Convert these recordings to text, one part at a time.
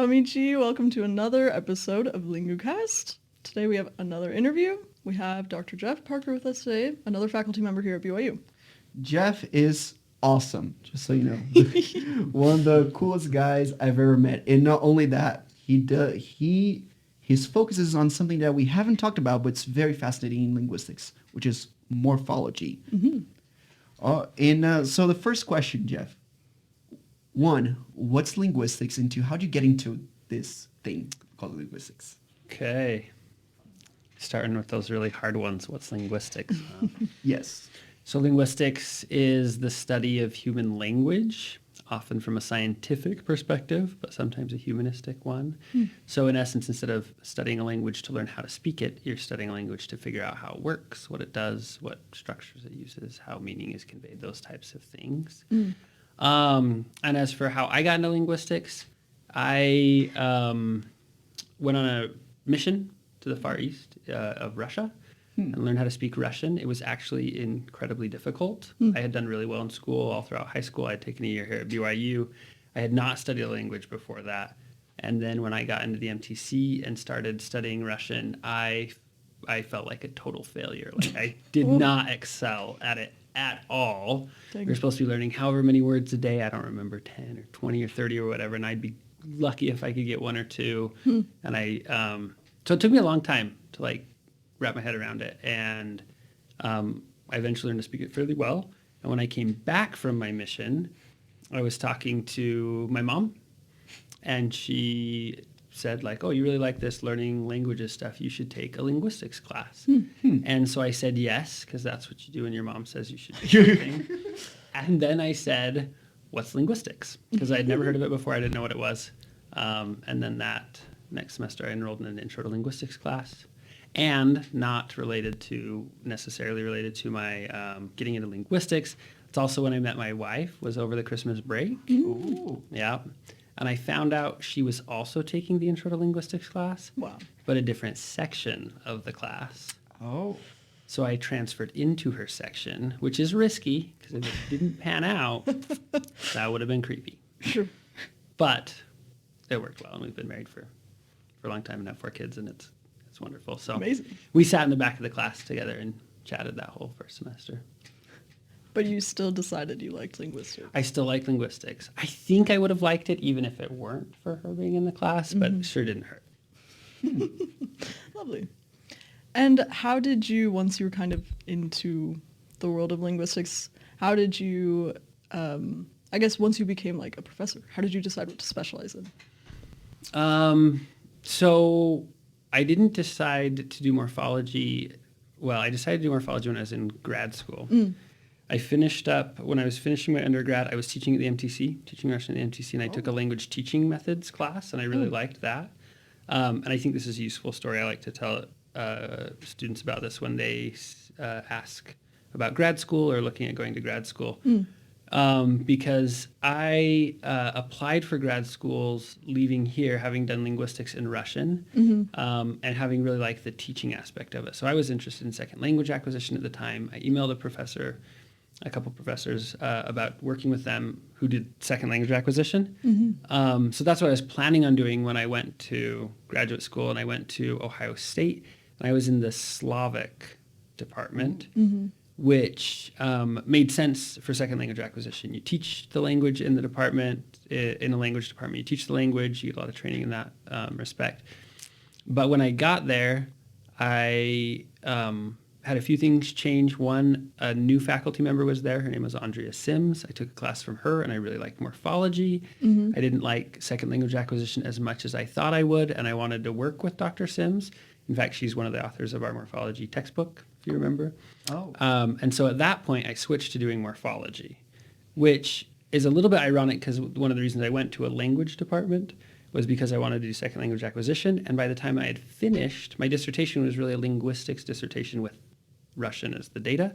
amici. Welcome to another episode of Lingucast. Today we have another interview. We have Dr. Jeff Parker with us today, another faculty member here at BYU. Jeff is awesome, just so you know. One of the coolest guys I've ever met. And not only that, his focus is on something that we haven't talked about, but it's very fascinating in linguistics, which is morphology. So the first question, Jeff. One, what's linguistics, and two, how'd you get into this thing called linguistics? Okay. Starting with those really hard ones. What's linguistics? Yes. So linguistics is the study of human language, often from a scientific perspective, but sometimes a humanistic one. So in essence, instead of studying a language to learn how to speak it, you're studying a language to figure out how it works, what it does, what structures it uses, how meaning is conveyed, those types of things. And as for how I got into linguistics, I went on a mission to the Far East of Russia and learned how to speak Russian. It was actually incredibly difficult. I had done really well in school all throughout high school. I had taken a year here at BYU. I had not studied a language before that. And then when I got into the MTC and started studying Russian, I felt like a total failure. Like I did not excel at it at all. You're supposed to be learning however many words a day. I don't remember, 10 or 20 or 30 or whatever. And I'd be lucky if I could get one or two. And so it took me a long time to like wrap my head around it. And I eventually learned to speak it fairly well. And when I came back from my mission, I was talking to my mom, and she said like, oh, you really like this learning languages stuff, you should take a linguistics class. And so I said yes, because that's what you do when your mom says you should do something. And then I said, what's linguistics? Because I had never heard of it before. I didn't know what it was. And then that next semester I enrolled in an intro to linguistics class, and not necessarily related to my getting into linguistics. It's also when I met my wife, was over the Christmas break. Ooh. Yeah. And I found out she was also taking the Intro to Linguistics class, Wow. but a different section of the class. Oh. So I transferred into her section, which is risky, because if it didn't pan out, that would have been creepy. Sure. But it worked well, and we've been married for a long time and have 4 kids, and it's wonderful. So Amazing. we sat in the back of the class together and chatted that whole first semester. But you still decided you liked linguistics. I still like linguistics. I think I would have liked it even if it weren't for her being in the class, but it sure didn't hurt. Lovely. And how did you, once you were kind of into the world of linguistics, how did you, I guess once you became like a professor, how did you decide what to specialize in? So I didn't decide to do morphology. Well, I decided to do morphology when I was in grad school. I finished up, when I was finishing my undergrad, I was teaching at the MTC, teaching Russian at the MTC, and I took a language teaching methods class, and I really liked that. And I think this is a useful story. I like to tell students about this when they ask about grad school or looking at going to grad school. Because I applied for grad schools leaving here, having done linguistics in Russian, and having really liked the teaching aspect of it. So I was interested in second language acquisition at the time. I emailed a couple professors about working with them who did second language acquisition. So that's what I was planning on doing when I went to graduate school, and I went to Ohio State, and I was in the Slavic department, which made sense for second language acquisition. You teach the language in the department, in a language department. You teach the language, you get a lot of training in that respect. But when I got there, I had a few things change. One, a new faculty member was there. Her name was Andrea Sims. I took a class from her, and I really liked morphology. I didn't like second language acquisition as much as I thought I would, and I wanted to work with Dr. Sims. In fact, she's one of the authors of our morphology textbook, if you remember. Oh. And so at that point, I switched to doing morphology, which is a little bit ironic because one of the reasons I went to a language department was because I wanted to do second language acquisition. And by the time I had finished, my dissertation was really a linguistics dissertation with Russian as the data,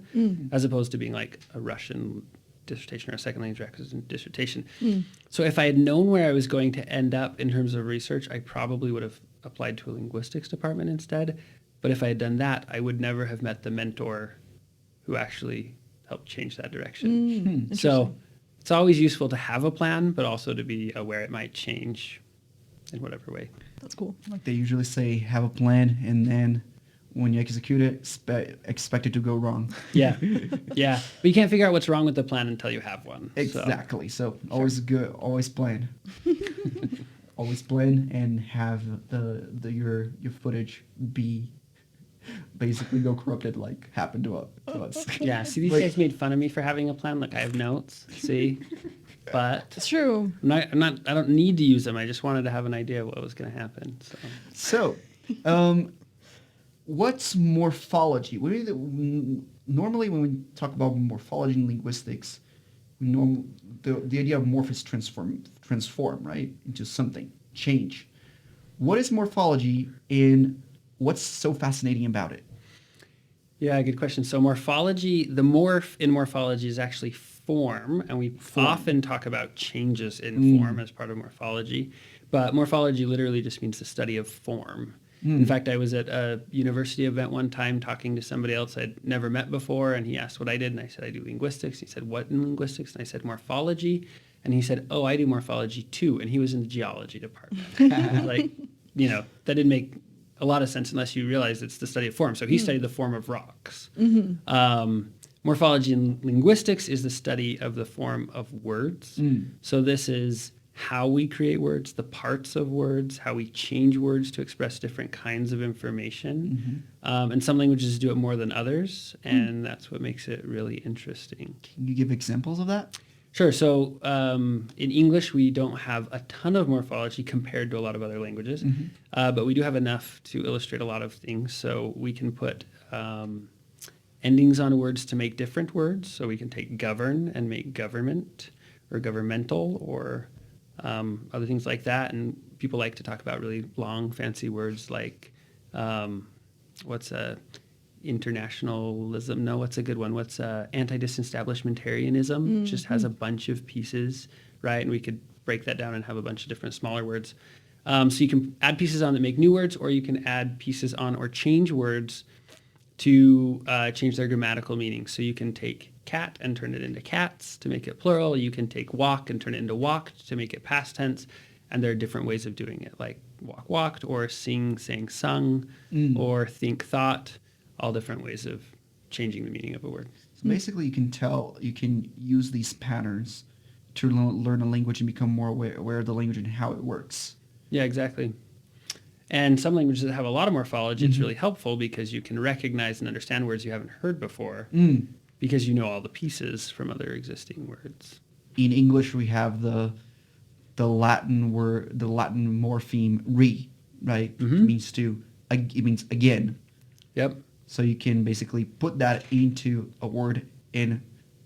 as opposed to being like a Russian dissertation or a second language acquisition dissertation. So if I had known where I was going to end up in terms of research, I probably would have applied to a linguistics department instead. But if I had done that, I would never have met the mentor who actually helped change that direction. So it's always useful to have a plan, but also to be aware it might change in whatever way. That's cool. Like they usually say, have a plan, and then when you execute it, expect it to go wrong. Yeah, yeah. But you can't figure out what's wrong with the plan until you have one. Exactly. So always good. Always plan. Always plan and have your footage be basically go corrupted like happened to us. Yeah. See, these Like- guys made fun of me for having a plan. Look, I have notes. See, but It's true. I don't need to use them. I just wanted to have an idea of what was going to happen. So. So, what's morphology? Normally, when we talk about morphology in linguistics, the idea of morph is transform, right, into something, change. What is morphology, and what's so fascinating about it? Yeah, good question. So morphology, the morph in morphology is actually form, and we often talk about changes in form as part of morphology. But morphology literally just means the study of form. In fact, I was at a university event one time talking to somebody else I'd never met before, and he asked what I did, and I said, I do linguistics. He said, what in linguistics? And I said, morphology. And he said, oh, I do morphology too. And he was in the geology department. I was like, that didn't make a lot of sense unless you realize it's the study of form. So he studied the form of rocks. Morphology in linguistics is the study of the form of words. So this is how we create words, the parts of words, how we change words to express different kinds of information. And some languages do it more than others, and that's what makes it really interesting. Can you give examples of that? Sure. So in English, we don't have a ton of morphology compared to a lot of other languages, but we do have enough to illustrate a lot of things. So we can put endings on words to make different words. So we can take govern and make government or governmental or other things like that. And people like to talk about really long, fancy words like what's internationalism? No, what's a good one? What's anti-disestablishmentarianism? Just has a bunch of pieces, right? And we could break that down and have a bunch of different smaller words. So you can add pieces on that make new words, or you can add pieces on or change words to change their grammatical meaning. So you can take cat and turn it into cats to make it plural. You can take walk and turn it into walked to make it past tense. And there are different ways of doing it, like walk, walked, or sing, sang, sung, or think, thought, all different ways of changing the meaning of a word. So basically, you can use these patterns to learn a language and become more aware of the language and how it works. Yeah, exactly. And some languages that have a lot of morphology, it's really helpful because you can recognize and understand words you haven't heard before because you know all the pieces from other existing words. In English, we have the Latin morpheme re, right? It means it means again. Yep. So you can basically put that into a word and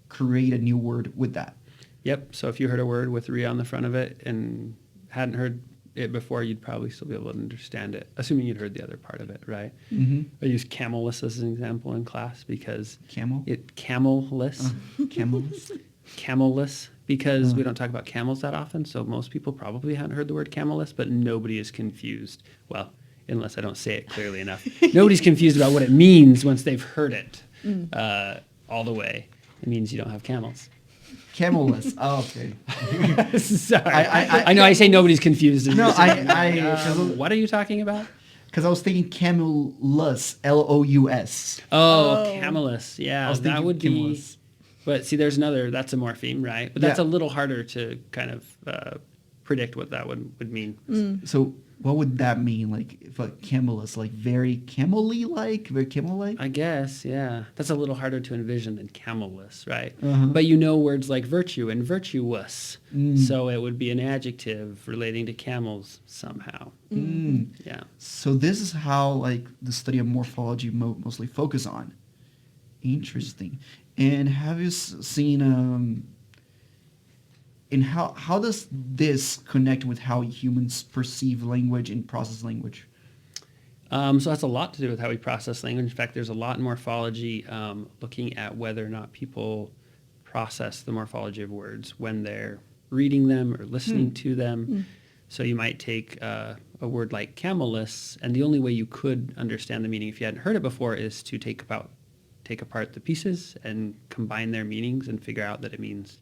create a new word with that. Yep. So if you heard a word with re on the front of it and hadn't heard it before, you'd probably still be able to understand it, assuming you'd heard the other part of it, right? I use camelless as an example in class because camelless because we don't talk about camels that often, so most people probably haven't heard the word camelless, but nobody is confused. Well, unless I don't say it clearly enough. Nobody's confused about what it means once they've heard it all the way. It means you don't have camels. Camelless. Oh, okay. Sorry. I know I say nobody's confused. No, what are you talking about? Because I was thinking camellus, Lous. Oh, camellus. Yeah, I was that thinking would be. camellus. But see, there's another. That's a morpheme, right? But that's a little harder to kind of predict what that would mean. So what would that mean? Like if a camellus, like very camel-like, very camel-like? I guess, yeah. That's a little harder to envision than camelless, right? Uh-huh. But you know words like virtue and virtuous. So it would be an adjective relating to camels somehow. Yeah. So this is how like the study of morphology mostly focus on. Interesting. And have you seen and how does this connect with how humans perceive language and process language? So that's a lot to do with how we process language. In fact, there's a lot in morphology looking at whether or not people process the morphology of words when they're reading them or listening to them. So you might take a word like camellus, and the only way you could understand the meaning if you hadn't heard it before is to take apart the pieces and combine their meanings and figure out that it means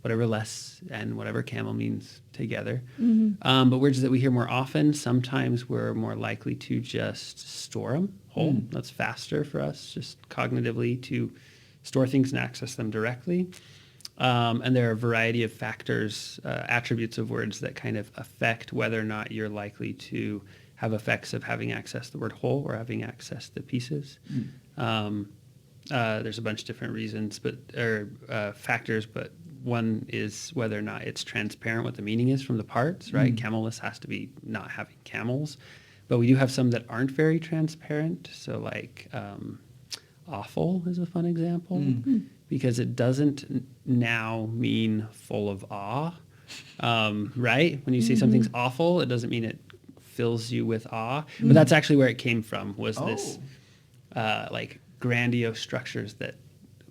whatever less and whatever camel means together. But words that we hear more often, sometimes we're more likely to just store them whole. That's faster for us, just cognitively, to store things and access them directly. And there are a variety of factors, attributes of words that kind of affect whether or not you're likely to have effects of having access to the word whole or having access to pieces. There's a bunch of different reasons, factors, but one is whether or not it's transparent what the meaning is from the parts, right? Camelless has to be not having camels. But we do have some that aren't very transparent. So like awful is a fun example because it doesn't now mean full of awe, right? When you say something's awful, it doesn't mean it fills you with awe. But that's actually where it came from, was this like grandiose structures that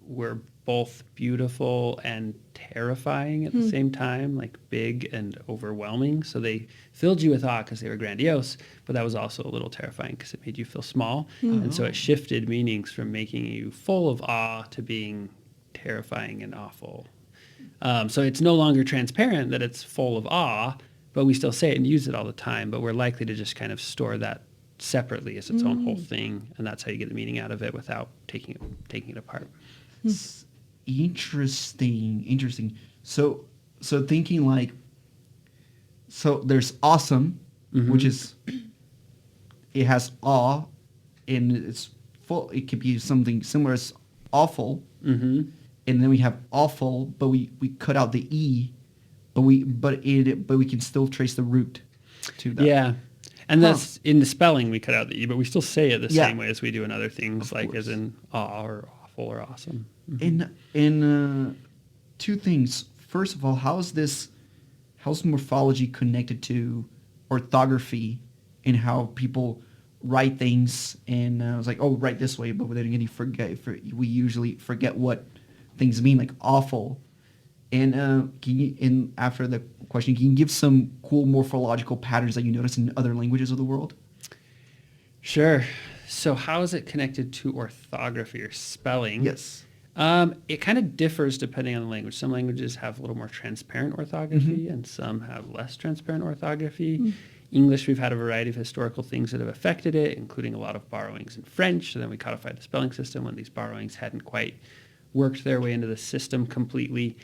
were both beautiful and terrifying at the same time, like big and overwhelming. So they filled you with awe because they were grandiose, but that was also a little terrifying because it made you feel small. And so it shifted meanings from making you full of awe to being terrifying and awful. So it's no longer transparent that it's full of awe, but we still say it and use it all the time, but we're likely to just kind of store that separately as its own whole thing, and that's how you get the meaning out of it without taking it apart. Interesting. So thinking like, so there's awesome, which is, it has awe, and it's full. It could be something similar as awful, and then we have awful, but we cut out the e, but we can still trace the root to that. Yeah. And that's in the spelling we cut out the e, but we still say it the same way as we do in other things, like as in awe or awful or awesome. In two things. First of all, how's morphology connected to orthography and how people write things? And I was like, oh, write this way, but then again, we usually forget what things mean, like awful. And after the question, can you give some cool morphological patterns that you notice in other languages of the world? Sure. So how is it connected to orthography or spelling? Yes. It kind of differs depending on the language. Some languages have a little more transparent orthography and some have less transparent orthography. English, we've had a variety of historical things that have affected it, including a lot of borrowings in French. So then we codified the spelling system when these borrowings hadn't quite worked their way into the system completely.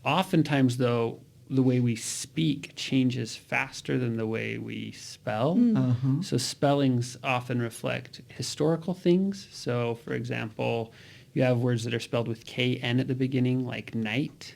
Oftentimes, though, the way we speak changes faster than the way we spell. So spellings often reflect historical things. So, for example, you have words that are spelled with KN at the beginning, like night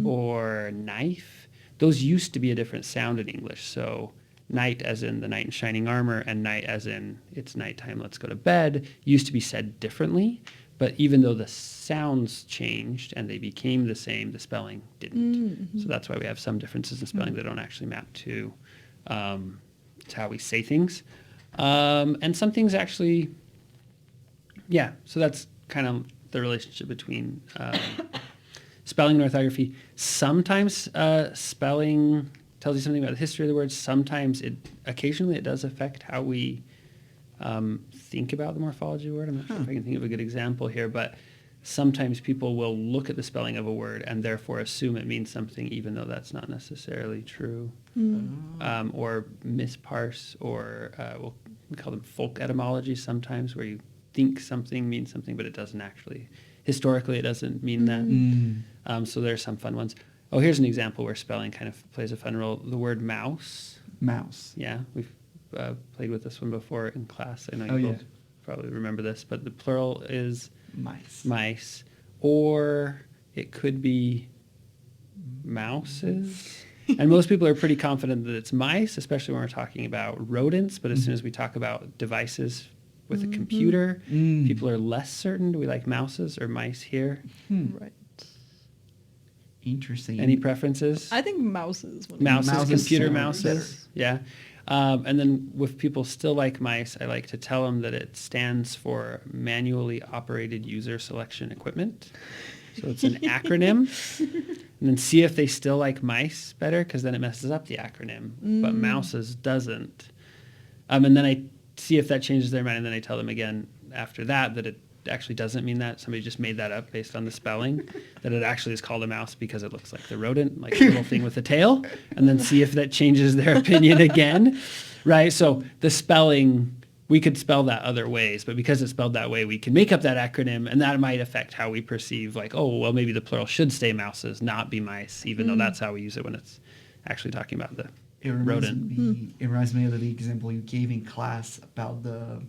or knife. Those used to be a different sound in English. So night as in the knight in shining armor and night as in it's nighttime, let's go to bed, used to be said differently. But even though the sounds changed and they became the same, the spelling didn't. So that's why we have some differences in spelling that don't actually map to how we say things. And some things actually, so that's kind of the relationship between spelling and orthography. Sometimes spelling tells you something about the history of the word. Sometimes occasionally it does affect how we think about the morphology of a word. I'm not sure if I can think of a good example here, but sometimes people will look at the spelling of a word and therefore assume it means something even though that's not necessarily true. Or misparse, or we call them folk etymology sometimes, where you think something means something, but it doesn't actually. Historically, it doesn't mean that. So there are some fun ones. Oh, here's an example where spelling kind of plays a fun role. The word mouse. Mouse. Yeah, we've played with this one before in class. I know you both probably remember this, but the plural is mice. Or it could be mouses. And most people are pretty confident that it's mice, especially when we're talking about rodents. But as soon as we talk about devices with a computer, people are less certain. Do we like mouses or mice here? Right. Interesting. Any preferences? I think mouses. Mouses, computer sound mouses. Yeah. And then with people still like mice, I like to tell them that it stands for manually operated user selection equipment. So it's an acronym. And then see if they still like mice better, because then it messes up the acronym. But mouses doesn't. And then I see if that changes their mind, and then I tell them again after that it actually doesn't mean that. Somebody just made that up based on the spelling, that it actually is called a mouse because it looks like the rodent, like the little thing with the tail, and then see if that changes their opinion again, right? So the spelling, we could spell that other ways, but because it's spelled that way, we can make up that acronym, and that might affect how we perceive, like, oh, well, maybe the plural should stay mouses, not be mice, even though that's how we use it when it's actually talking about the rodent. It reminds me of the example you gave in class about the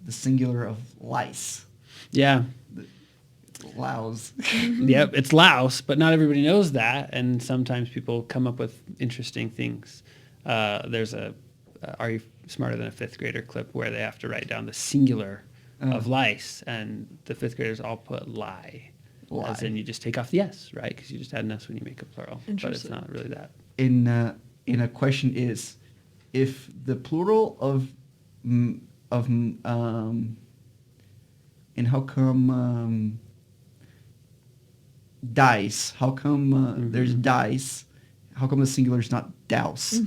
singular of lice. Yeah. Louse. Yep, it's louse, but not everybody knows that, and sometimes people come up with interesting things. There's a Are You Smarter Than a Fifth Grader clip where they have to write down the singular of lice, and the fifth graders all put lie. As in you just take off the S, right? Because you just add an S when you make a plural, but it's not really that. In a question is, if the plural of and how come dice? How come there's dice? How come the singular is not douse?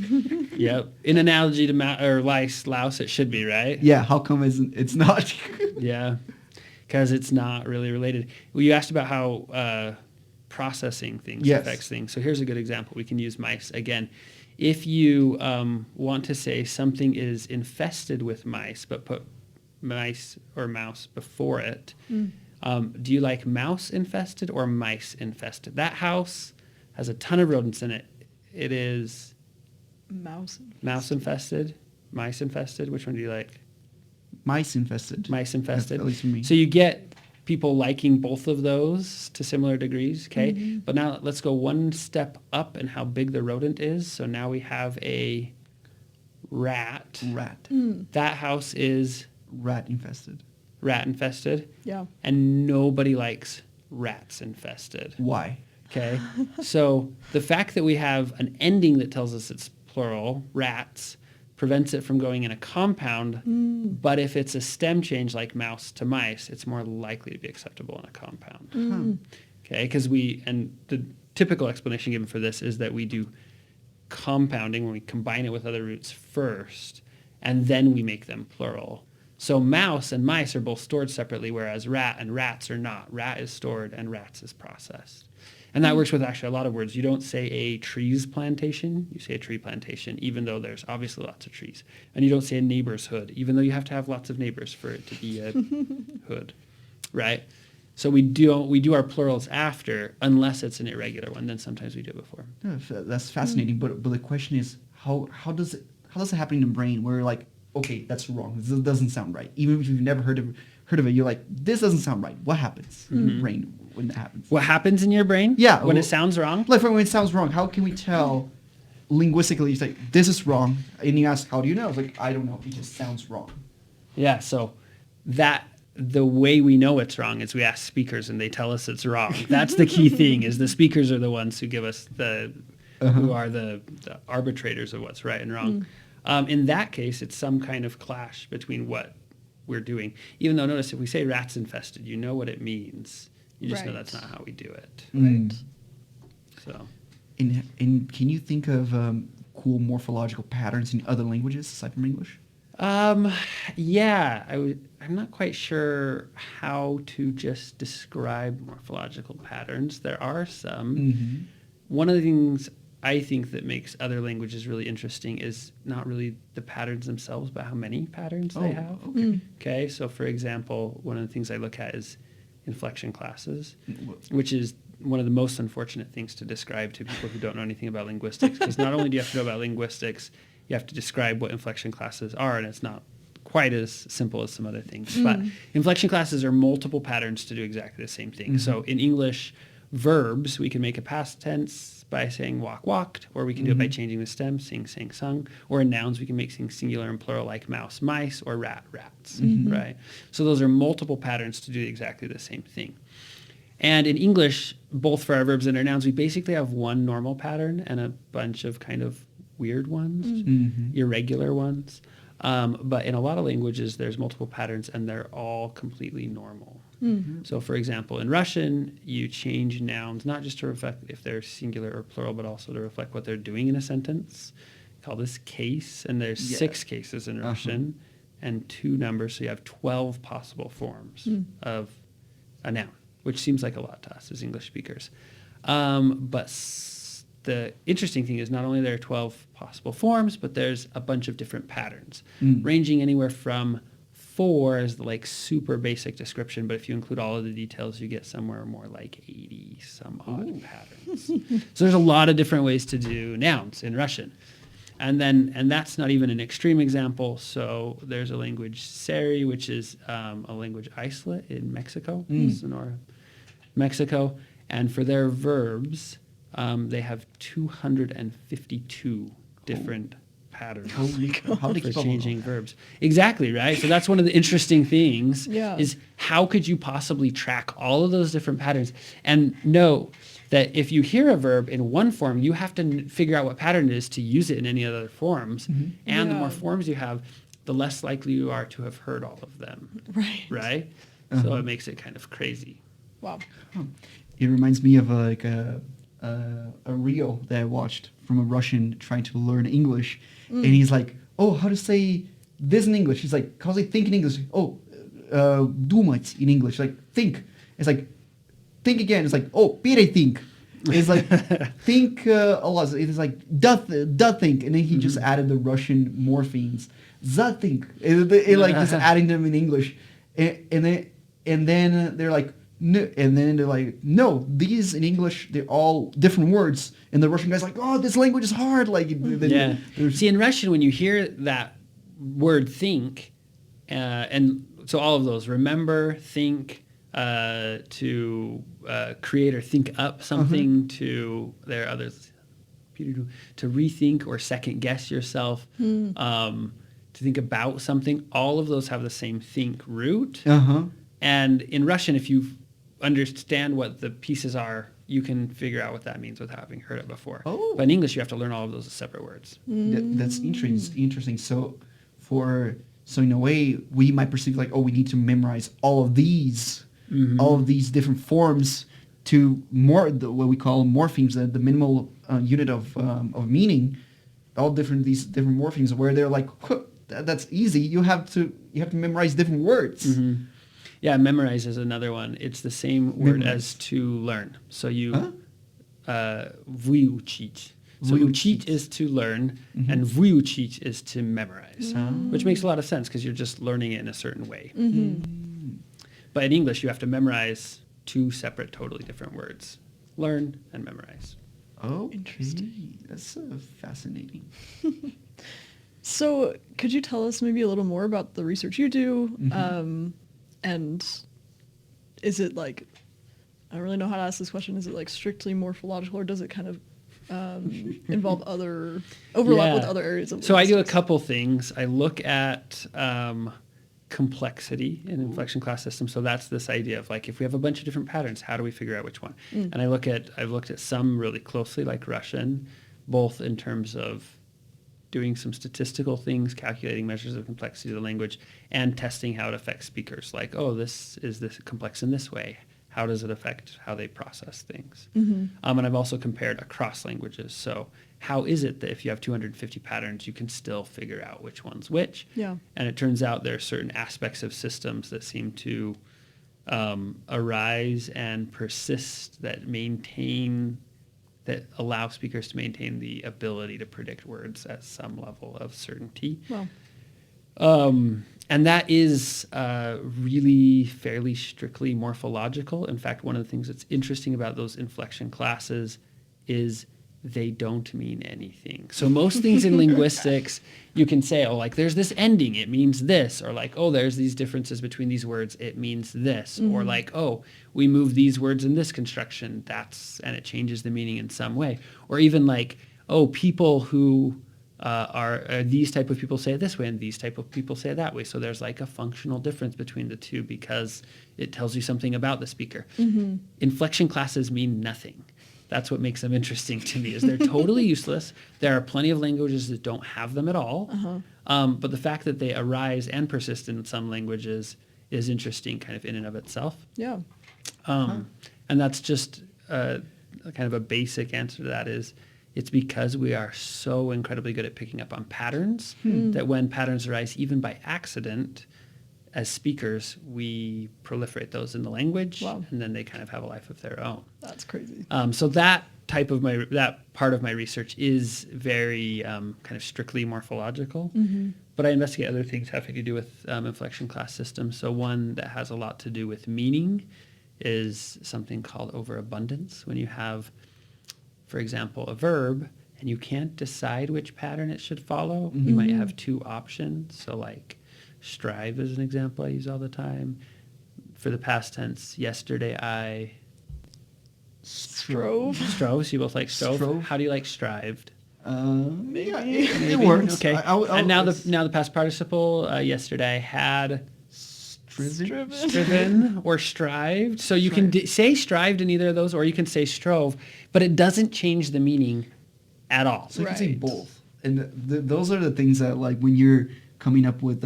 Yep. In analogy to lice, louse, it should be, right? Yeah. How come it's not? Yeah. Because it's not really related. Well, you asked about how processing things affects things. So here's a good example. We can use mice again. If you want to say something is infested with mice, but put mice or mouse before it, do you like mouse infested or mice infested? That house has a ton of rodents in it. It is Mouse infested, mice infested. Which one do you like? Mice infested. Mice infested. At least for me. So you get people liking both of those to similar degrees, okay? But now let's go one step up in how big the rodent is. So now we have a rat. That house is Rat infested. rat infested. Yeah. And nobody likes rats infested. Why? Okay. So the fact that we have an ending that tells us it's plural, rats, prevents it from going in a compound. But if it's a stem change like mouse to mice, it's more likely to be acceptable in a compound. Okay. Because and the typical explanation given for this is that we do compounding when we combine it with other roots first, and then we make them plural. So mouse and mice are both stored separately, whereas rat and rats are not. Rat is stored and rats is processed. And that works with actually a lot of words. You don't say a trees plantation, you say a tree plantation, even though there's obviously lots of trees. And you don't say a neighbor's hood, even though you have to have lots of neighbors for it to be a hood, right? So we do our plurals after, unless it's an irregular one. Then sometimes we do it before. Yeah, that's fascinating. But the question is, how does it happen in the brain where you're like, okay, that's wrong. This doesn't sound right. Even if you've never heard of it, you're like, this doesn't sound right. What happens in the brain when that happens? What happens in your brain? Yeah. When it sounds wrong? Like when it sounds wrong, how can we tell linguistically? You say, this is wrong. And you ask, how do you know? It's like, I don't know. It just sounds wrong. Yeah, so the way we know it's wrong is we ask speakers and they tell us it's wrong. That's the key thing, is the speakers are the ones who give us who are the arbitrators of what's right and wrong. In that case, it's some kind of clash between what we're doing. Even though, notice, if we say rats infested, you know what it means. You just know that's not how we do it. Right. So. And can you think of cool morphological patterns in other languages aside from English? Yeah, I'm not quite sure how to just describe morphological patterns. There are some. One of the things I think that makes other languages really interesting is not really the patterns themselves, but how many patterns they have. Okay, so for example, one of the things I look at is inflection classes, which is one of the most unfortunate things to describe to people who don't know anything about linguistics, because not only do you have to know about linguistics, you have to describe what inflection classes are, and it's not quite as simple as some other things. But inflection classes are multiple patterns to do exactly the same thing. So in English, verbs, we can make a past tense by saying walk, walked, or we can do it by changing the stem, sing, sang, sung. Or in nouns, we can make things singular and plural like mouse, mice, or rat, rats, right? So those are multiple patterns to do exactly the same thing. And in English, both for our verbs and our nouns, we basically have one normal pattern and a bunch of kind of weird ones, irregular ones. But in a lot of languages, there's multiple patterns, and they're all completely normal. So, for example, in Russian, you change nouns not just to reflect if they're singular or plural, but also to reflect what they're doing in a sentence. We call this case, and there's 6 cases in Russian, and 2 numbers, so you have 12 possible forms of a noun, which seems like a lot to us as English speakers. But the interesting thing is not only there are 12 possible forms, but there's a bunch of different patterns, ranging anywhere from 4 is the like super basic description, but if you include all of the details, you get somewhere more like 80 some odd patterns. So there's a lot of different ways to do nouns in Russian. And that's not even an extreme example. So there's a language Seri, which is a language isolate in Mexico, Sonora, Mexico. And for their verbs, they have 252 different patterns How do for they keep up changing with all verbs. Exactly, right? So that's one of the interesting things Yeah. is how could you possibly track all of those different patterns and know that if you hear a verb in one form, you have to figure out what pattern it is to use it in any other forms. And the more forms you have, the less likely you are to have heard all of them, Right. right? So it makes it kind of crazy. Wow. It reminds me of a reel that I watched from a Russian trying to learn English, and he's like, "Oh, how to say this in English?" He's like, "How to say think in English?" "Oh, думать in English." Like think. It's like think again. It's like oh, перethink. It's like think a lot. It's like da think, and then he just added the Russian morphemes. Zathink. It like just adding them in English, and then they're like. No, and then they're like, no, these in English, they're all different words. And the Russian guy's like, oh, this language is hard. Like, Yeah. See, in Russian, when you hear that word think, and so all of those, remember, think, to create or think up something, to, there are others, to rethink or second guess yourself, to think about something, all of those have the same think root. And in Russian, if you understand what the pieces are, you can figure out what that means without having heard it before. Oh. But in English, you have to learn all of those as separate words. That's interesting. So in a way, we might perceive like, oh, we need to memorize all of these different forms to what we call morphemes, the minimal unit of meaning. These different morphemes, where they're like, that's easy. You have to memorize different words. Yeah, memorize is another one. It's the same word as to learn. So you vyuchit. So uchit is to learn, and vyuchit is to memorize, which makes a lot of sense because you're just learning it in a certain way. But in English, you have to memorize 2 separate, totally different words: learn and memorize. Oh, Interesting. That's fascinating. So could you tell us maybe a little more about the research you do? And is it like, I don't really know how to ask this question. Is it like strictly morphological, or does it kind of involve overlap with other areas of So I do a linguistics? couple things. I look at complexity in inflection class systems. So that's this idea of like, if we have a bunch of different patterns, how do we figure out which one? And I've looked at some really closely, like Russian, both in terms of doing some statistical things, calculating measures of complexity of the language, and testing how it affects speakers. Like, oh, this complex in this way. How does it affect how they process things? And I've also compared across languages. So how is it that if you have 250 patterns, you can still figure out which one's which? Yeah. And it turns out there are certain aspects of systems that seem to arise and persist that allow speakers to maintain the ability to predict words at some level of certainty. Wow. And that is really fairly strictly morphological. In fact, one of the things that's interesting about those inflection classes is they don't mean anything. So most things in linguistics, you can say, oh, like there's this ending, it means this, or like, oh, there's these differences between these words, it means this, or like, oh, we move these words in this construction, and it changes the meaning in some way. Or even like, oh, people who are these type of people say it this way, and these type of people say it that way. So there's like a functional difference between the two because it tells you something about the speaker. Inflection classes mean nothing. That's what makes them interesting to me, is they're totally useless. There are plenty of languages that don't have them at all. But the fact that they arise and persist in some languages is interesting kind of in and of itself. Yeah. And that's just kind of a basic answer to that is it's because we are so incredibly good at picking up on patterns that when patterns arise, even by accident, as speakers, we proliferate those in the language, and then they kind of have a life of their own. That's crazy. So that part of my research is very kind of strictly morphological, but I investigate other things having to do with inflection class systems. So one that has a lot to do with meaning is something called overabundance. When you have, for example, a verb and you can't decide which pattern it should follow, you might have two options. So like strive is an example I use all the time. For the past tense, yesterday I Strove. strove. So you both like strove. Strove. How do you like strived? Maybe. Yeah, it works. Okay. I And now the past participle. Yesterday I had striven or strived. So you can say strived in either of those, or you can say strove, but it doesn't change the meaning at all. So you can say Right. both, and those are the things that, like, when you're coming up with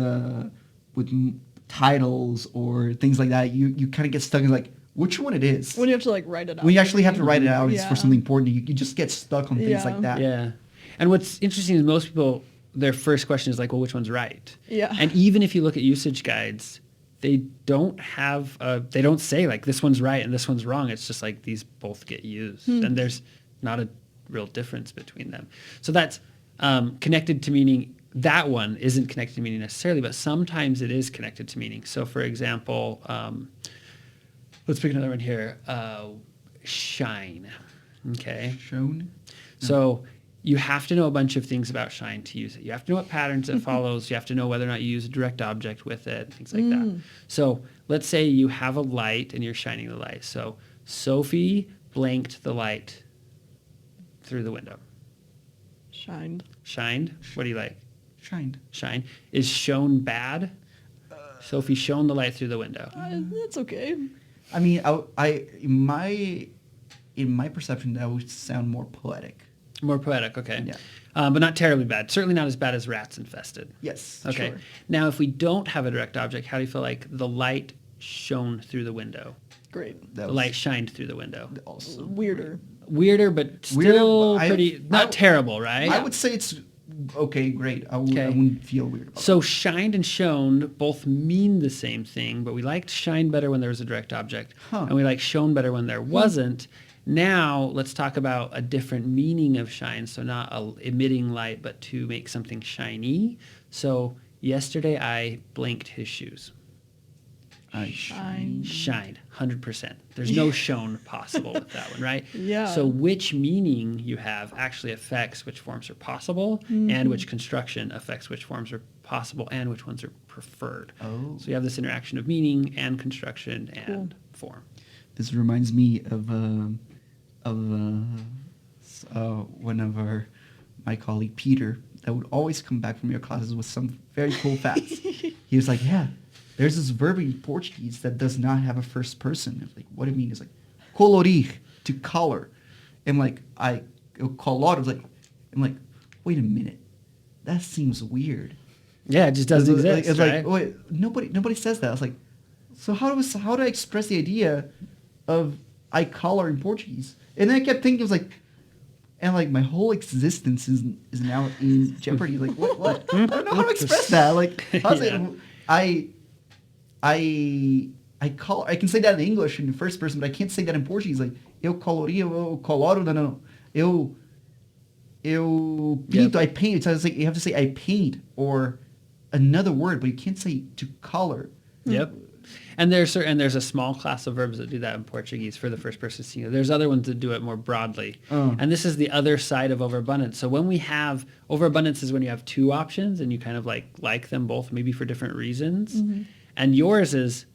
titles or things like that, you kind of get stuck in like which one it is. When you have to like write it out. When you actually have to write it out, it's Yeah. for something important. You just get stuck on things like that. Yeah. And what's interesting is most people, their first question is like, well, which one's right? Yeah. And even if you look at usage guides, they don't say like this one's right and this one's wrong. It's just like these both get used. And there's not a real difference between them. So that's connected to meaning. That one isn't connected to meaning necessarily, but sometimes it is connected to meaning. So for example, let's pick another one here. Shine. Okay. Shown. So you have to know a bunch of things about shine to use it. You have to know what patterns it follows. You have to know whether or not you use a direct object with it, things like that. So let's say you have a light and you're shining the light. So Sophie blanked the light through the window. Shined. Shined. What do you like? Shined. Shine. Is shown bad? Sophie shone the light through the window. That's okay. I mean, in my perception, that would sound more poetic. More poetic, okay. Yeah. But not terribly bad. Certainly not as bad as rats infested. Yes. Okay. Sure. Now, if we don't have a direct object, how do you feel like the light shone through the window? Great. That The was light shined through the window. also Weirder. Weirder, but still but pretty, not terrible, right? I would say it's okay. Great. I Okay. wouldn't feel weird about So shined and shone both mean the same thing, but we liked shine better when there was a direct object, and we like shone better when there wasn't. Now let's talk about a different meaning of shine. So not emitting light, but to make something shiny. So yesterday I blinked his shoes. I Shine. Shined, 100%. There's no shown possible with that one, right? Yeah. So which meaning you have actually affects which forms are possible, and which construction affects which forms are possible and which ones are preferred. Oh. So you have this interaction of meaning and construction and form. This reminds me of one of my colleague Peter that would always come back from your classes with some very cool facts. He was like, "Yeah, there's this verb in Portuguese that does not have a first person." It's like, what do you mean? It's like colorir, to color, and like color. I'm like, wait a minute, that seems weird. Yeah, it just doesn't exist, It's right? like, wait, nobody says that. I was like, so how do I express the idea of I color in Portuguese? And then I kept thinking, it was like, and like my whole existence is now in jeopardy. Like what? I don't know how to express that. Like how's it? I can say that in English in the first person, but I can't say that in Portuguese. Like eu colorio, eu coloro, no. Eu pinto, I paint. So it's like you have to say I paint or another word, but you can't say to color. Yep. And there's a small class of verbs that do that in Portuguese for the first person singular. There's other ones that do it more broadly. And this is the other side of overabundance. So when we have overabundance is when you have two options and you kind of like them both maybe for different reasons. And yours is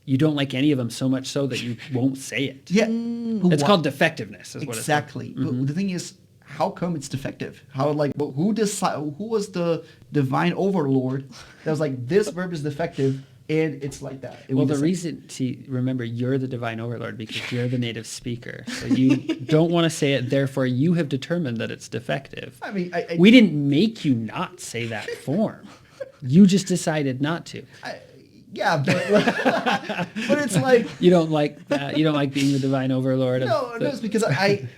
you don't like any of them so much so that you won't say it. Yeah. It's called defectiveness is what it's called. Exactly. But the thing is, how come it's defective? How who was the divine overlord that was like, this verb is defective and it's like that? Well, the reason, remember, you're the divine overlord because you're the native speaker. So you don't want to say it, therefore you have determined that it's defective. I mean, we didn't make you not say that form. You just decided not to. Yeah, but it's like You don't like that. You don't like being the divine overlord. no, it's because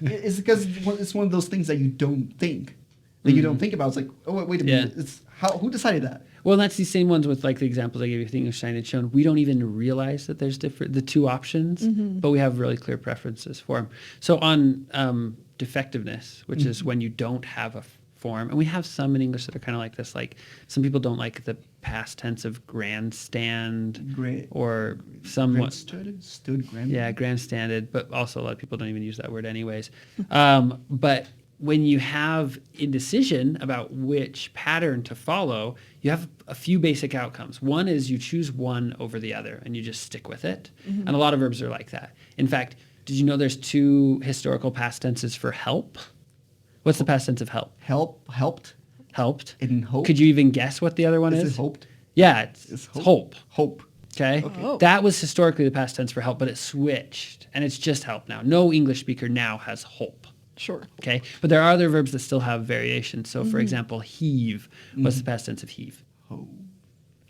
it's one of those things that you don't think that you don't think about. It's like, oh wait a minute, it's who decided that? Well, that's these same ones with like the examples I gave you with English sign and shown. We don't even realize that there's the two options, but we have really clear preferences for them. So on defectiveness, which is when you don't have a form, and we have some in English that are kind of like this. Like some people don't like the past tense of grandstand, or somewhat stood grand. Yeah, grandstanded, but also a lot of people don't even use that word anyways. But when you have indecision about which pattern to follow, you have a few basic outcomes. One is you choose one over the other and you just stick with it. And a lot of verbs are like that. In fact, did you know there's two historical past tenses for help? What's the past tense of help? Helped. And hope. Could you even guess what the other one is? Is it hoped? Yeah, it's hope. Hope. Okay. Oh. That was historically the past tense for help, but it switched and it's just help now. No English speaker now has hope. Sure. Okay. But there are other verbs that still have variations. So for example, heave. What's the past tense of heave?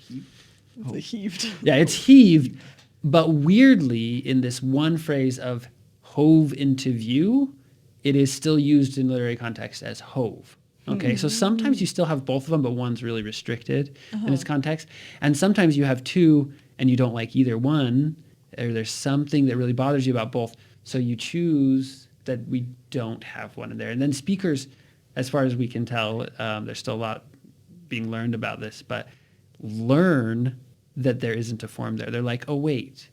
It's a heaved. Yeah, it's heaved. But weirdly, in this one phrase of hove into view, it is still used in literary context as hove. Okay, so sometimes you still have both of them, but one's really restricted in its context. And sometimes you have two and you don't like either one, or there's something that really bothers you about both. So you choose that we don't have one in there. And then speakers, as far as we can tell, there's still a lot being learned about this, but learn that there isn't a form there. They're like, oh, wait,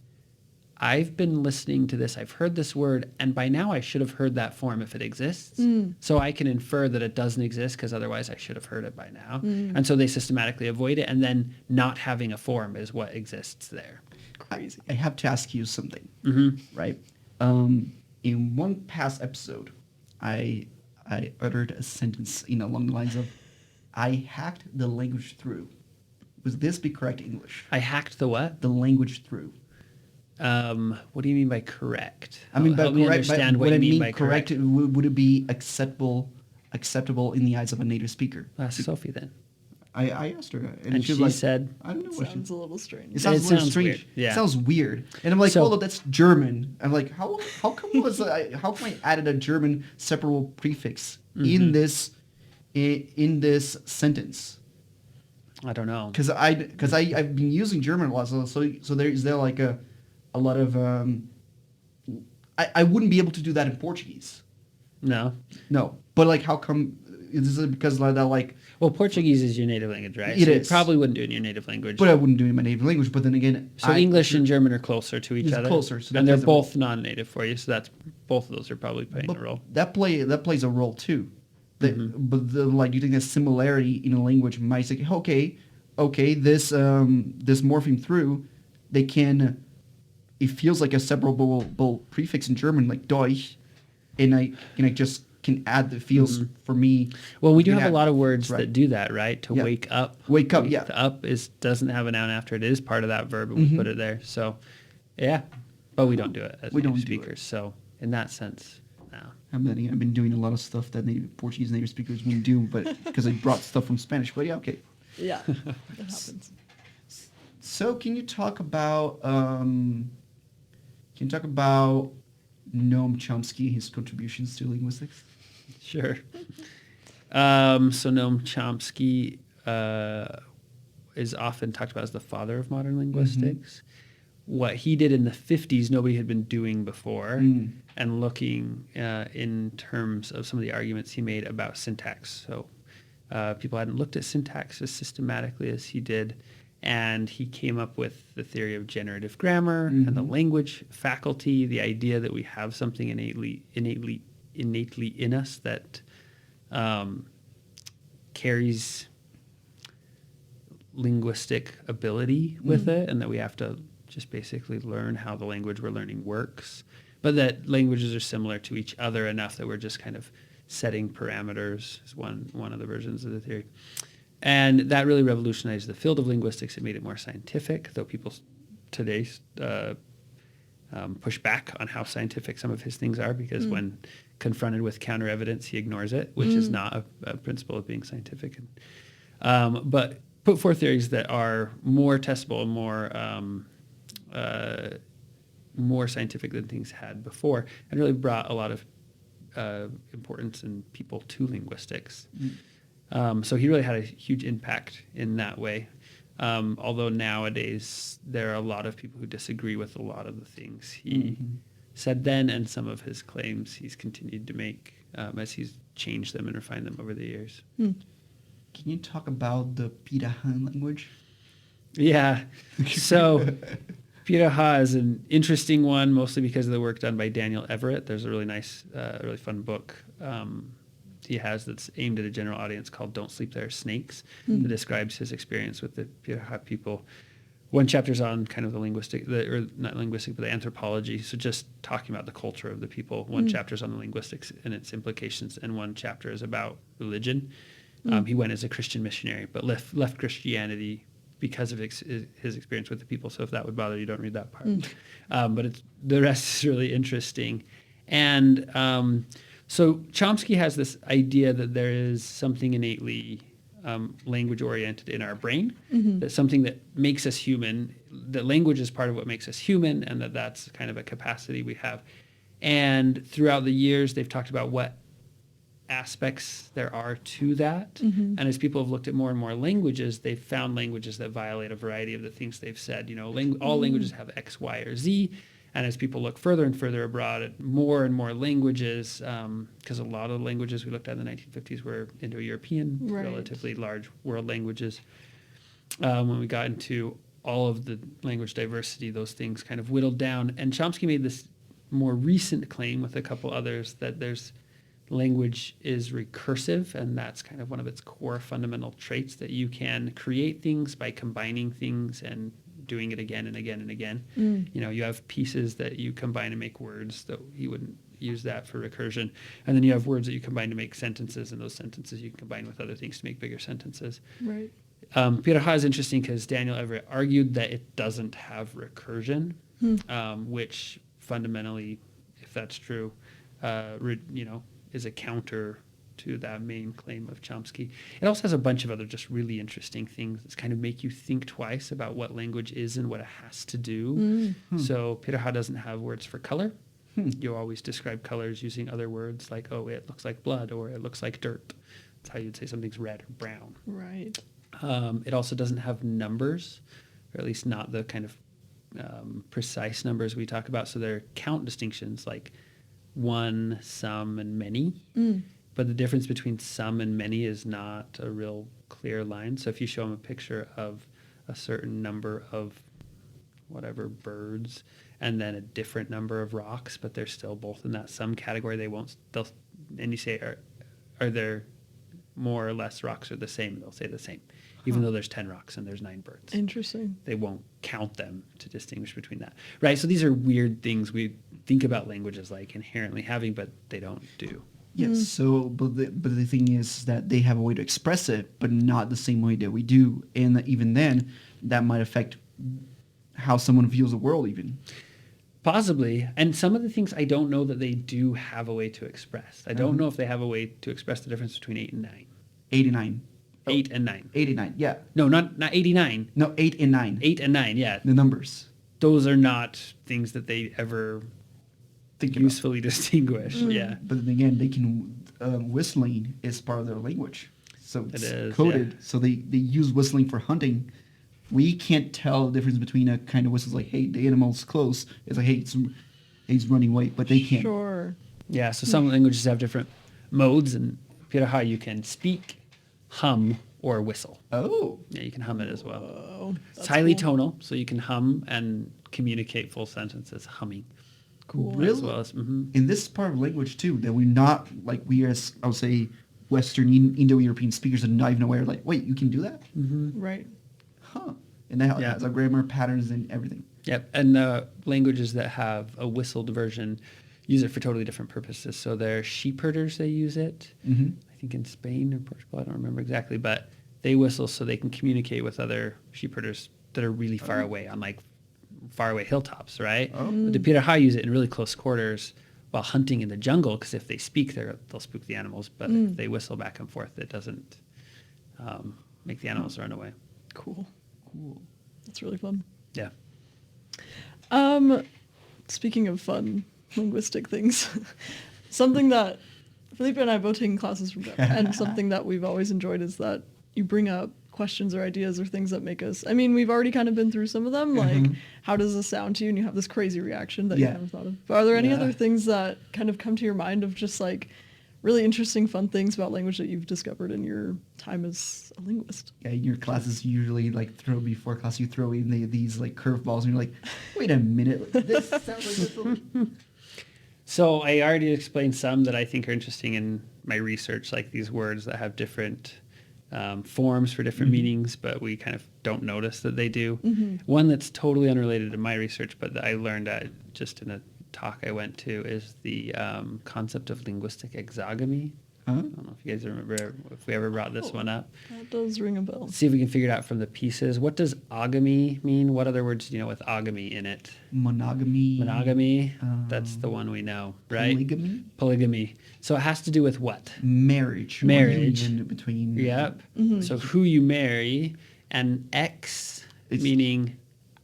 I've been listening to this. I've heard this word, and by now I should have heard that form if it exists. So I can infer that it doesn't exist because otherwise I should have heard it by now. And so they systematically avoid it, and then not having a form is what exists there. Crazy. I have to ask you something, right? In one past episode, I uttered a sentence, along the lines of, "I hacked the language through." Would this be correct English? I hacked the what? The language through. What do you mean by correct? I mean, by Help me correct, understand what what you I mean mean by correct. would it be acceptable in the eyes of a native speaker? Ask Sophie then. I asked her, And she was she like, said, I don't know what she Sounds a little strange. It sounds a little sounds strange. weird. Yeah. It sounds weird. And I'm like, So- well, that's German. I'm like, how come how come I added a German separable prefix in this sentence? I don't know. Because I've been using German a lot, so is there like a lot of I wouldn't be able to do that in Portuguese. No. No, but like, how come? Is it because that like? Well, Portuguese is your native language, right? It So is. You probably wouldn't do it in your native language. But I wouldn't do it in my native language. But then again, So English and German are closer to each It's other. closer, so that and they're plays a role. both non-native for you, so that's both of those are probably playing a role. That plays a role too. But do you think that similarity in a language might say, okay, this morpheme through, they can. It feels like a separable prefix in German, like Deutsch, and I just can add the feels for me. Well, we do can have add- a lot of words right. that do that, right? To Yeah. wake up. Wake up, yeah. The up doesn't have a noun after it. It is part of that verb, but we put it there. So, yeah. But we don't do it as We native don't do it. speakers. So, in that sense, no. I've been doing a lot of stuff that Portuguese native speakers wouldn't do, but because I brought stuff from Spanish. But yeah, okay. Yeah, that happens. So can you talk about Noam Chomsky, his contributions to linguistics? Sure. So Noam Chomsky is often talked about as the father of modern linguistics. What he did in the 50s, nobody had been doing before, and looking in terms of some of the arguments he made about syntax. So people hadn't looked at syntax as systematically as he did, and he came up with the theory of generative grammar and the language faculty, the idea that we have something innately in us that carries linguistic ability with it, and that we have to just basically learn how the language we're learning works, but that languages are similar to each other enough that we're just kind of setting parameters is one of the versions of the theory. And that really revolutionized the field of linguistics. It made it more scientific, though people today push back on how scientific some of his things are, because when confronted with counter evidence, he ignores it, which is not a principle of being scientific. But put forth theories that are more testable and more scientific than things had before, and really brought a lot of importance and people to linguistics. So he really had a huge impact in that way. Although nowadays there are a lot of people who disagree with a lot of the things he said then, and some of his claims he's continued to make as he's changed them and refined them over the years. Can you talk about the Piraha language? Yeah. So Piraha is an interesting one, mostly because of the work done by Daniel Everett. There's a really nice, really fun book he has that's aimed at a general audience called Don't Sleep There, Snakes, that describes his experience with the Piraha people. One chapter's on kind of the linguistic, or not linguistic, but the anthropology. So just talking about the culture of the people. One chapter's on the linguistics and its implications, and one chapter is about religion. He went as a Christian missionary, but left Christianity because of his experience with the people. So if that would bother you, don't read that part. But the rest is really interesting. And so Chomsky has this idea that there is something innately language-oriented in our brain, that's something that makes us human, that language is part of what makes us human, and that's kind of a capacity we have. And throughout the years, they've talked about what aspects there are to that. And as people have looked at more and more languages, they've found languages that violate a variety of the things they've said. You know, all languages have X, Y, or Z. And as people look further and further abroad at more and more languages, because a lot of the languages we looked at in the 1950s were Indo-European, relatively large world languages. When we got into all of the language diversity, those things kind of whittled down. And Chomsky made this more recent claim with a couple others that language is recursive, and that's kind of one of its core fundamental traits, that you can create things by combining things and doing it again and again and again. You know, you have pieces that you combine to make words, that you wouldn't use that for recursion. And then you have words that you combine to make sentences, and those sentences you can combine with other things to make bigger sentences. Right. Piraha is interesting because Daniel Everett argued that it doesn't have recursion, which fundamentally, if that's true, is a counter to that main claim of Chomsky. It also has a bunch of other just really interesting things that kind of make you think twice about what language is and what it has to do. So Piraha doesn't have words for color. You always describe colors using other words like, oh, it looks like blood, or it looks like dirt. That's how you'd say something's red or brown. Right. It also doesn't have numbers, or at least not the kind of precise numbers we talk about. So there are count distinctions like one, some, and many. But the difference between some and many is not a real clear line. So if you show them a picture of a certain number of whatever birds and then a different number of rocks, but they're still both in that some category, and you say, are there more or less rocks or the same? They'll say the same, even though there's 10 rocks and there's 9 birds. Interesting. They won't count them to distinguish between that. Right? So these are weird things we think about languages like inherently having, but they don't do. Yes. So, but the thing is that they have a way to express it, but not the same way that we do. And even then, that might affect how someone views the world even. Possibly. And some of the things I don't know that they do have a way to express. I don't know if they have a way to express the difference between 8 and 9. 89. 8 and 9. 89, yeah. No, not 89. No, 8 and 9. 8 and 9, yeah. The numbers. Those are not things that they ever Think usefully distinguish. Yeah. But then again, they can whistling is part of their language, so it's coded. Yeah. So they use whistling for hunting. We can't tell the difference between a kind of whistle like, hey, the animal's close. It's like, hey, he's running away, but they can't. Sure. Yeah, so some languages have different modes, and Piraha you can speak, hum, or whistle. Oh. Yeah, you can hum it as well. Oh, It's highly tonal, so you can hum and communicate full sentences humming. Cool. Really? As well as, In this part of language too, that we're not like we as I would say Western Indo-European speakers are not even aware. Like, wait, you can do that? Right. Huh? And that has a grammar, patterns, and everything. Yep, and languages that have a whistled version use it for totally different purposes. So they're sheep herders, they use it. I think in Spain or Portugal, I don't remember exactly, but they whistle so they can communicate with other sheep herders that are really far away on like faraway hilltops, right? But the Piraha use it in really close quarters while hunting in the jungle, because if they speak, they'll spook the animals. But if they whistle back and forth, it doesn't make the animals run away. Cool. Cool. That's really fun. Yeah. Speaking of fun linguistic things, something that Felipe and I both taken classes from them, and something that we've always enjoyed is that you bring up questions or ideas or things that make us. I mean, we've already kind of been through some of them, like how does this sound to you, and you have this crazy reaction that you never thought of. But are there any other things that kind of come to your mind of just like really interesting, fun things about language that you've discovered in your time as a linguist? Yeah, your classes usually like throw before class. You throw in these like curveballs, and you're like, wait a minute, this sounds like this. So I already explained some that I think are interesting in my research, like these words that have different forms for different meanings, but we kind of don't notice that they do. One that's totally unrelated to my research, but that I learned just in a talk I went to, is the concept of linguistic exogamy. I don't know if you guys remember if we ever brought this one up. That does ring a bell. Let's see if we can figure it out from the pieces. What does ogamy mean? What other words do you know with ogamy in it? Monogamy. That's the one we know, right? Polygamy. Polygamy. So it has to do with what? Marriage. Marriage. Between. Yep. So who you marry, and meaning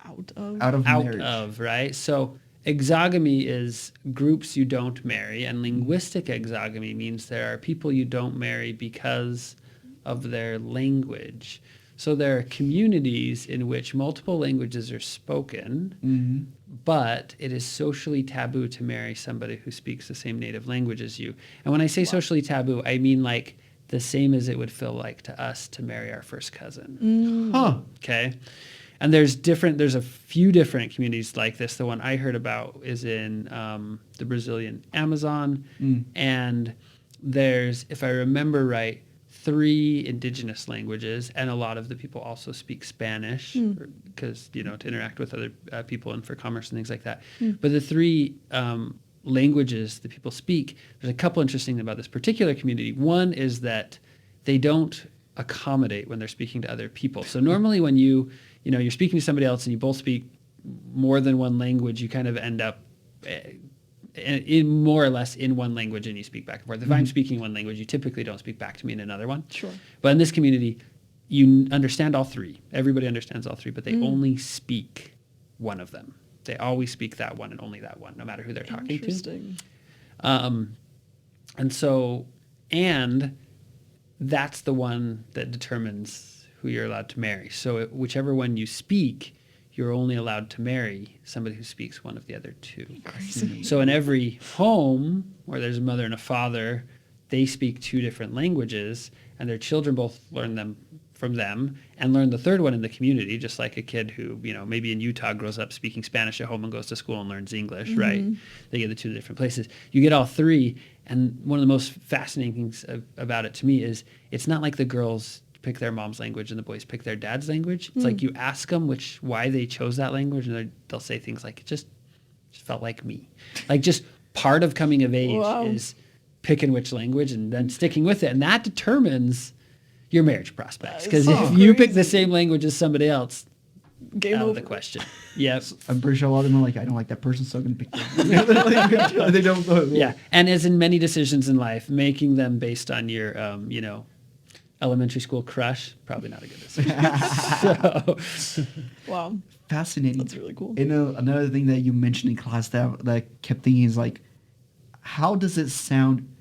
Out of. Out of out marriage. of, right? So exogamy is groups you don't marry, and linguistic exogamy means there are people you don't marry because of their language. So there are communities in which multiple languages are spoken, but it is socially taboo to marry somebody who speaks the same native language as you. And when I say socially taboo, I mean like the same as it would feel like to us to marry our first cousin. Okay? And there's a few different communities like this. The one I heard about is in the Brazilian Amazon. And there's, if I remember right, 3 indigenous languages, and a lot of the people also speak Spanish because, to interact with other people and for commerce and things like that. But the 3 languages that people speak, there's a couple interesting things about this particular community. One is that they don't accommodate when they're speaking to other people. So normally when you're speaking to somebody else and you both speak more than one language, you kind of end up in more or less in one language and you speak back and forth. If I'm speaking one language, you typically don't speak back to me in another one. Sure. But in this community, you understand all 3. Everybody understands all 3, but they only speak one of them. They always speak that one and only that one, no matter who they're talking to. Interesting. And that's the one that determines who you're allowed to marry. So whichever one you speak, you're only allowed to marry somebody who speaks one of the other 2. Crazy. So in every home where there's a mother and a father, they speak 2 different languages, and their children both learn them from them and learn the third one in the community, just like a kid who, maybe in Utah grows up speaking Spanish at home and goes to school and learns English, right? They get the 2 different places. You get all 3, and one of the most fascinating things about it to me is it's not like the girls pick their mom's language and the boys pick their dad's language. It's like you ask them why they chose that language, and they'll say things like, it just felt like me. Like, just part of coming of age is picking which language and then sticking with it. And that determines your marriage prospects. Because if you pick the same language as somebody else, Game out over. of the question. Yep. I'm pretty sure a lot of them are like, I don't like that person, so I'm going to pick them. They don't go. Yeah. And as in many decisions in life, making them based on your, elementary school crush, probably not a good decision. Wow. Fascinating. That's really cool. Another thing that you mentioned in class that I kept thinking is like, how does it sound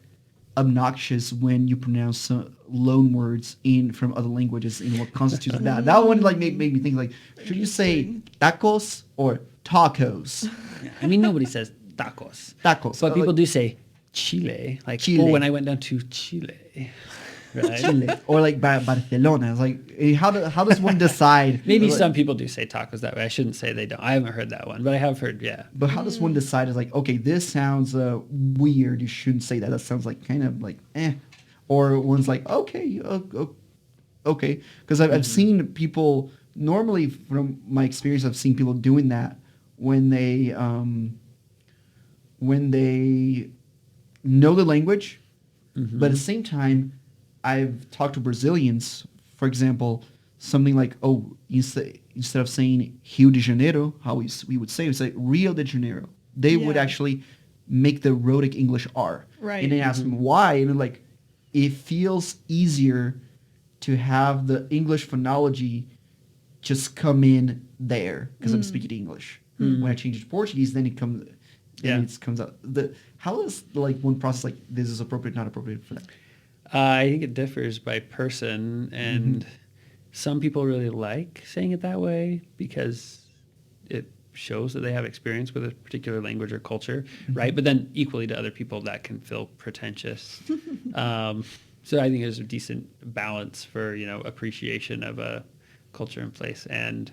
obnoxious when you pronounce loan words from other languages in what constitutes that? That one like made me think like, should you say tacos or tacos? I mean, nobody says tacos. Tacos. But people do say Chile. Like, Chile. when I went down to Chile. Right? Chile. Or like Barcelona. It's like, how does one decide? Maybe some people do say tacos that way. I shouldn't say they don't. I haven't heard that one, but I have heard, yeah. But how does one decide? It's like, okay, this sounds weird. You shouldn't say that. That sounds like kind of like eh. Or one's like, okay. Because I've seen people, normally from my experience, I've seen people doing that when they know the language, but at the same time, I've talked to Brazilians, for example, something like, instead of saying Rio de Janeiro, how we would say, it's like Rio de Janeiro. They would actually make the rhotic English R. Right. And then ask them why, and they're like, it feels easier to have the English phonology just come in there because I'm speaking English. When I change it to Portuguese, then it comes. It comes out. How is like one process like this is appropriate, not appropriate for that? I think it differs by person, and some people really like saying it that way because it shows that they have experience with a particular language or culture, right? But then equally to other people, that can feel pretentious. So I think there's a decent balance for, appreciation of a culture and place and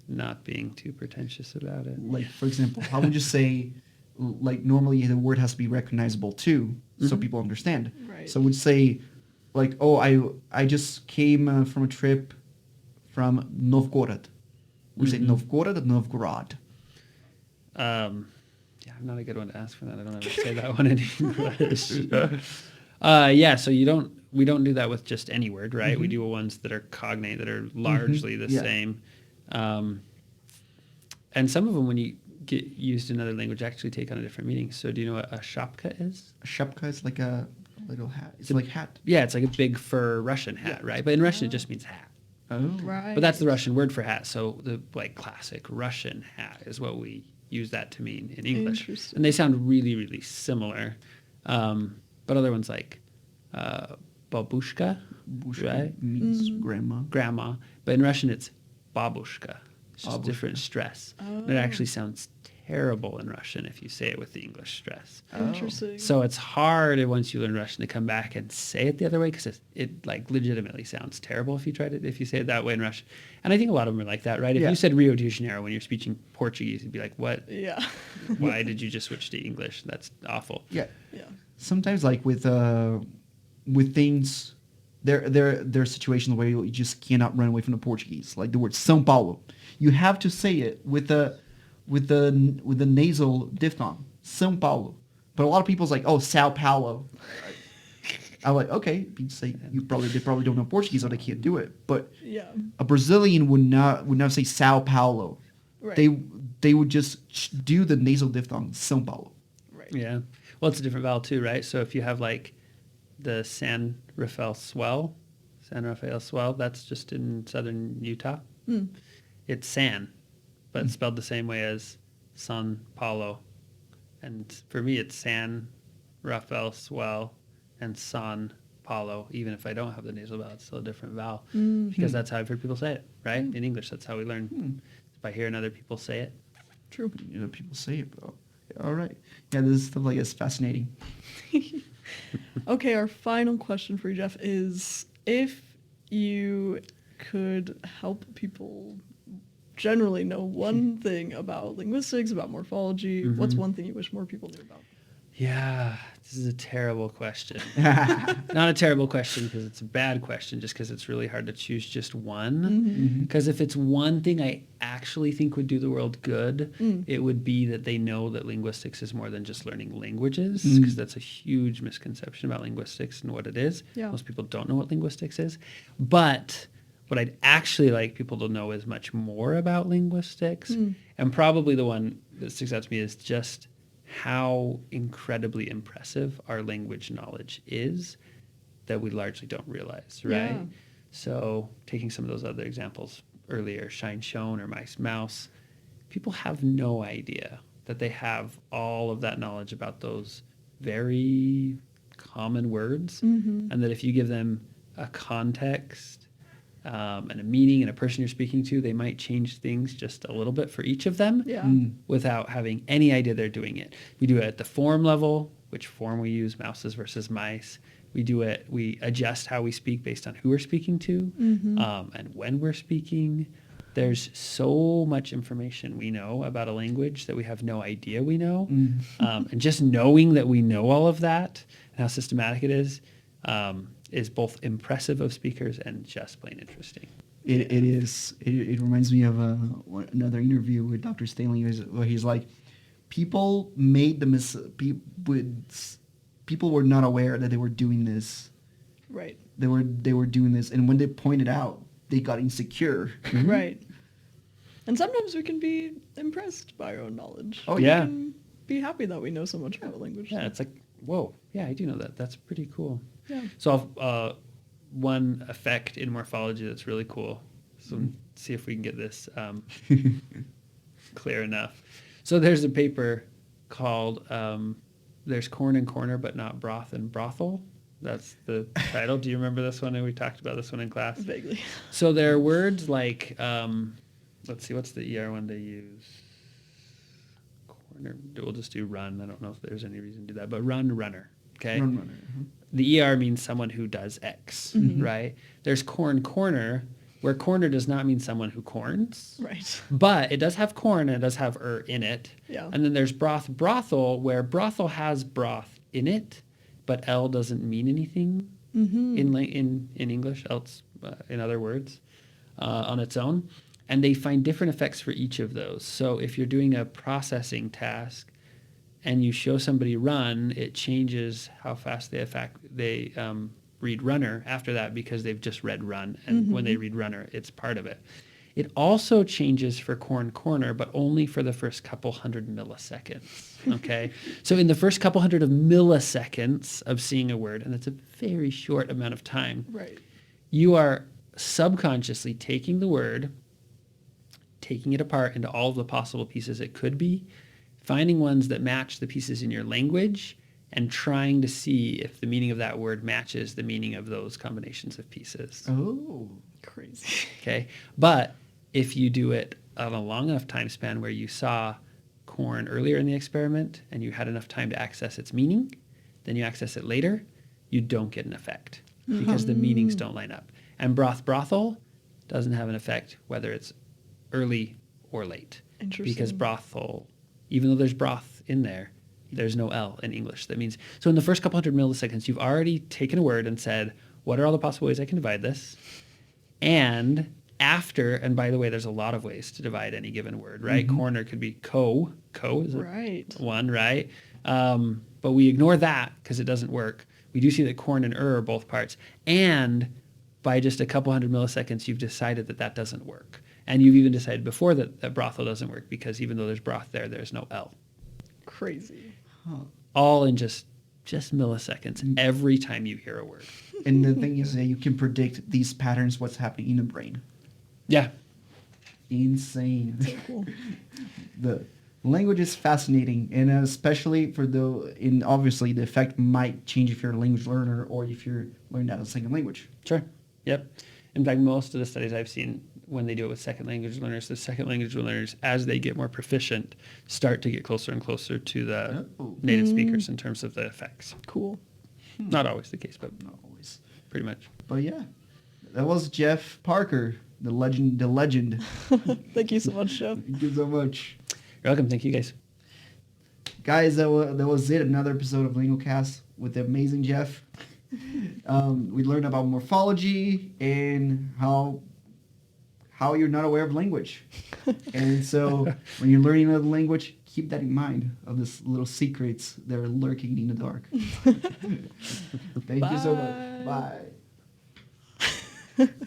not being too pretentious about it. Like, for example, how would you say, like, normally the word has to be recognizable too, so people understand. Right. So would say, like, oh, I just came from a trip from Novgorod. Would you say Novgorod or Novgorod? I'm not a good one to ask for that. I don't ever say that one in English. So we don't do that with just any word, right? We do ones that are cognate, that are largely the same. And some of them, when you get used in another language, actually take on a different meaning. So do you know what a shapka is? A shapka is like a little hat. It's like hat. Yeah, it's like a big fur Russian hat, right? But in Russian, it just means hat. Oh. Right. But that's the Russian word for hat. So the classic Russian hat is what we use that to mean in English. Interesting. And they sound really, really similar. But other ones like babushka, right? Means grandma. Grandma. But in Russian, it's babushka. It's just Babushka. different stress. Oh. And it actually sounds terrible in Russian if you say it with the English stress. Interesting. So it's hard once you learn Russian to come back and say it the other way because it like legitimately sounds terrible if you say it that way in Russian. And I think a lot of them are like that, right? If you said Rio de Janeiro when you're speaking Portuguese, you'd be like, what? Yeah. Why did you just switch to English? That's awful. Yeah. Yeah. Sometimes, like with things, there are situations where you just cannot run away from the Portuguese. Like the word São Paulo, you have to say it with the nasal diphthong, São Paulo. But a lot of people's like, oh, Sao Paulo. I'm like, okay, they probably don't know Portuguese, so they can't do it. But Yeah. a Brazilian would not say Sao Paulo. Right. They would just do the nasal diphthong, São Paulo. Right. Yeah. Well, it's a different vowel too, right? So if you have like the San Rafael swell, that's just in southern Utah. It's San, but it's spelled the same way as San Paulo. And for me, it's San Rafael swell and San Paulo. Even if I don't have the nasal vowel, it's still a different vowel because that's how I've heard people say it, right? In English, that's how we learn by hearing other people say it. True. People say it, bro. All right. Yeah, this stuff like is fascinating. Okay, our final question for you, Jeff, is if you could help people generally know one thing about linguistics, about morphology, what's one thing you wish more people knew about? Yeah, this is a terrible question. Not a terrible question because it's a bad question, just because it's really hard to choose just one. Because if it's one thing I actually think would do the world good, it would be that they know that linguistics is more than just learning languages, because that's a huge misconception about linguistics and what it is. Yeah. Most people don't know what linguistics is. But what I'd actually like people to know is much more about linguistics. And probably the one that sticks out to me is just how incredibly impressive our language knowledge is that we largely don't realize, right? Yeah. So taking some of those other examples earlier, shine, shone, or mice, mouse, people have no idea that they have all of that knowledge about those very common words, and that if you give them a context and a meaning and a person you're speaking to, they might change things just a little bit for each of them without having any idea they're doing it. We do it at the form level, which form we use, mouses versus mice. We adjust how we speak based on who we're speaking to and when we're speaking. There's so much information we know about a language that we have no idea we know. And just knowing that we know all of that and how systematic it is both impressive of speakers and just plain interesting. It is. It reminds me of another interview with Dr. Stanley where he's like, people made people were not aware that they were doing this. Right. They were doing this, and when they pointed out, they got insecure. Right. And sometimes we can be impressed by our own knowledge. Oh, we yeah. can be happy that we know so much about language. Yeah, it's like, whoa, yeah, I do know that. That's pretty cool. Yeah. So one effect in morphology that's really cool, So see if we can get this clear enough. So there's a paper called There's Corn and Corner but Not Broth and Brothel. That's the title. Do you remember this one? And we talked about this one in class. Vaguely. So there are words like, let's see, what's the ER one they use? Corner. We'll just do run. I don't know if there's any reason to do that, but runner. Okay. Runner. The ER means someone who does X, right? There's corner, where corner does not mean someone who corns. Right. But it does have corn and it does have in it. Yeah. And then there's brothel, where brothel has broth in it, but L doesn't mean anything in English, else in other words, on its own. And they find different effects for each of those. So if you're doing a processing task and you show somebody run, it changes how fast they read runner after that, because they've just read run. And when they read runner, it's part of it. It also changes for corner, but only for the first couple hundred milliseconds. Okay. So in the first couple hundred of milliseconds of seeing a word, and that's a very short amount of time, Right. you are subconsciously taking the word, taking it apart into all of the possible pieces it could be, finding ones that match the pieces in your language, and trying to see if the meaning of that word matches the meaning of those combinations of pieces. Oh. Crazy. Okay. But if you do it on a long enough time span where you saw corn earlier in the experiment and you had enough time to access its meaning, then you access it later, you don't get an effect because the meanings don't line up. And brothel doesn't have an effect whether it's early or late. Interesting. Because brothel, even though there's broth in there, there's no L in English. That means, so in the first couple hundred milliseconds, you've already taken a word and said, what are all the possible ways I can divide this? And after, and by the way, there's a lot of ways to divide any given word, right? Corner could be co is Right. one, right? But we ignore that because it doesn't work. We do see that corn and are both parts. And by just a couple hundred milliseconds, you've decided that that doesn't work. And you've even decided before that brothel doesn't work, because even though there's broth there, there's no L. Crazy. All in just milliseconds every time you hear a word. And the thing is that you can predict these patterns, what's happening in the brain. Yeah. Insane. So cool. The language is fascinating, and especially for obviously the effect might change if you're a language learner or if you're learning that as a second language. Sure. Yep. In fact, most of the studies I've seen, when they do it with second language learners, the second language learners, as they get more proficient, start to get closer and closer to the native speakers in terms of the effects. Cool. Not always the case, but Not always. pretty much. But yeah, that was Jeff Parker, the legend. Thank you so much, Jeff. Thank you so much. You're welcome. Thank you, guys. Guys, that was it. Another episode of Lingucast with the amazing Jeff. We learned about morphology and how you're not aware of language. And so when you're learning another language, keep that in mind, of these little secrets that are lurking in the dark. Thank you so much. Bye.